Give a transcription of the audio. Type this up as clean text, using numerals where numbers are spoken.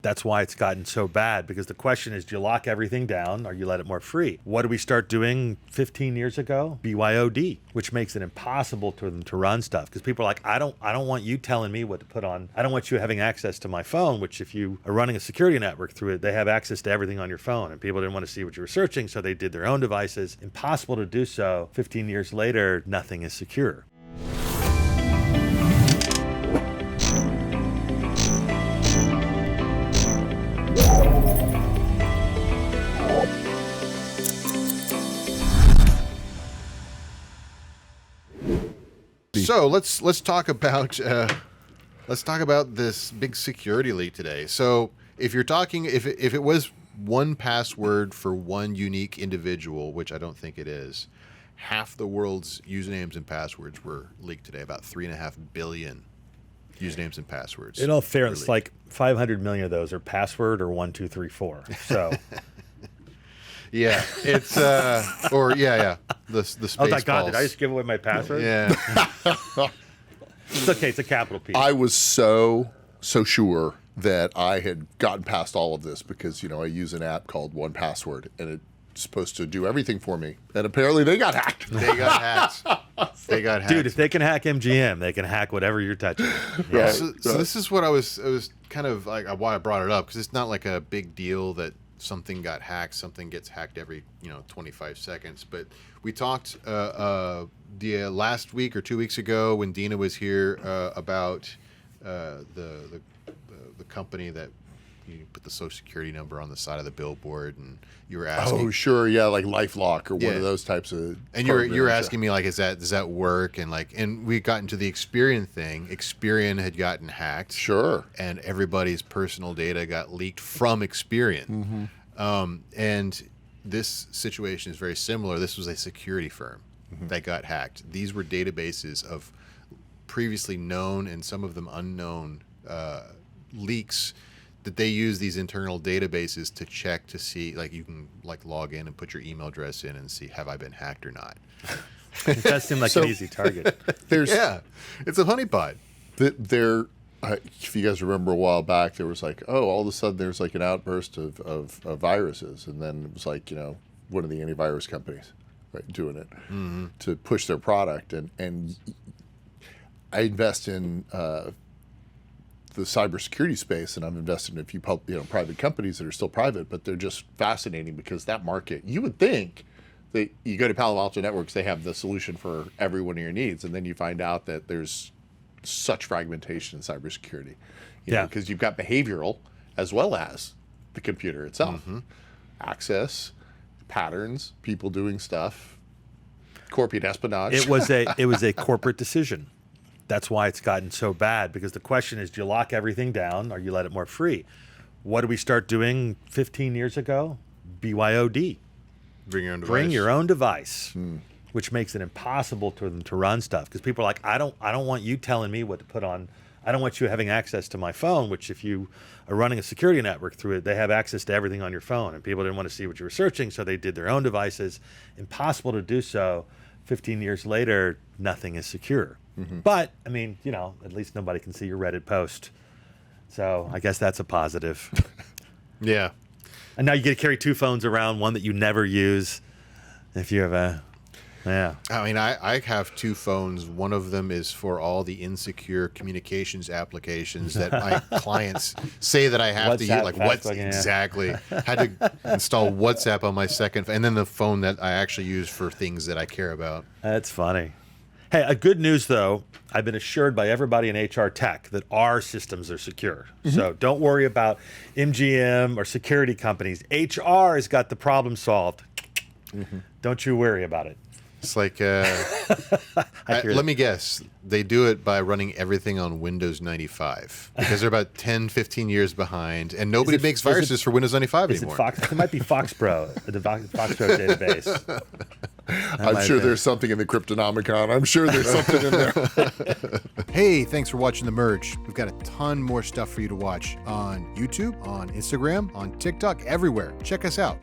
That's why it's gotten so bad, because the question is, do you lock everything down or you let it more free? What did we start doing 15 years ago? BYOD, which makes it impossible for them to run stuff, because people are like, I don't want you telling me what to put on. I don't want you having access to my phone, which if you are running a security network through it, they have access to everything on your phone, and people didn't want to see what you were searching, so they did their own devices. Impossible to do so. 15 years later, nothing is secure. So let's talk about this big security leak today. So if you're talking, if it was one password for one unique individual, which I don't think it is, half the world's usernames and passwords were leaked today. About 3.5 billion usernames and passwords. In all fairness, like 500 million of those are password or 1, 2, 3, 4. So. Yeah, it's the space. Oh my God! Did I just give away my password? Yeah. It's okay. It's a capital P. I was so sure that I had gotten past all of this because, I use an app called 1Password, and it's supposed to do everything for me. And apparently they got hacked. They got hacked. They got hacked. Dude, if they can hack MGM, they can hack whatever you're touching. Yeah. Right. So this is what I was kind of like why I brought it up, because it's not like a big deal that something got hacked. Something gets hacked every 25 seconds. But we talked the last week or 2 weeks ago when Dina was here about the company that you put the social security number on the side of the billboard, and you were asking. Oh, sure, yeah, like LifeLock or one of those types of. And you were asking me like, does that work? And we got into the Experian thing. Experian had gotten hacked. Sure. And everybody's personal data got leaked from Experian. Mm-hmm. And this situation is very similar. This was a security firm that got hacked. These were databases of previously known and some of them unknown leaks that they use these internal databases to check to see, like you can log in and put your email address in and see, have I been hacked or not? It does seem like an easy target. It's a honeypot. If you guys remember a while back, there was all of a sudden there's an outburst of viruses, and then it was one of the antivirus companies, right, doing it to push their product, and I invest in the cybersecurity space, and I've invested in a few private companies that are still private, but they're just fascinating because that market, you would think that you go to Palo Alto Networks, they have the solution for every one of your needs, and then you find out that there's such fragmentation in cybersecurity, because you've got behavioral as well as the computer itself, access, patterns, people doing stuff, corporate espionage. It was a corporate decision. That's why it's gotten so bad, because the question is, do you lock everything down or you let it more free? What did we start doing 15 years ago? BYOD. Bring your own device. Bring your own device, which makes it impossible for them to run stuff, because people are like, I don't want you telling me what to put on. I don't want you having access to my phone, which if you are running a security network through it, they have access to everything on your phone, and people didn't want to see what you were searching, so they did their own devices. Impossible to do so. 15 years later, nothing is secure. But, I mean, at least nobody can see your Reddit post. So I guess that's a positive. Yeah. And now you get to carry two phones around, one that you never use. If you have I mean, I have two phones. One of them is for all the insecure communications applications that my clients say that I have to use. Like exactly. Had to install WhatsApp on my second, and then the phone that I actually use for things that I care about. That's funny. Hey, a good news though, I've been assured by everybody in HR tech that our systems are secure. So don't worry about MGM or security companies. HR has got the problem solved. Don't you worry about it. It's like, let me guess, they do it by running everything on Windows 95 because they're about 10, 15 years behind, and nobody makes viruses for Windows 95 anymore. It might be Foxpro, the Foxpro database. I'm sure there's something in the Cryptonomicon. I'm sure there's something in there. Hey, thanks for watching The Merge. We've got a ton more stuff for you to watch on YouTube, on Instagram, on TikTok, everywhere. Check us out.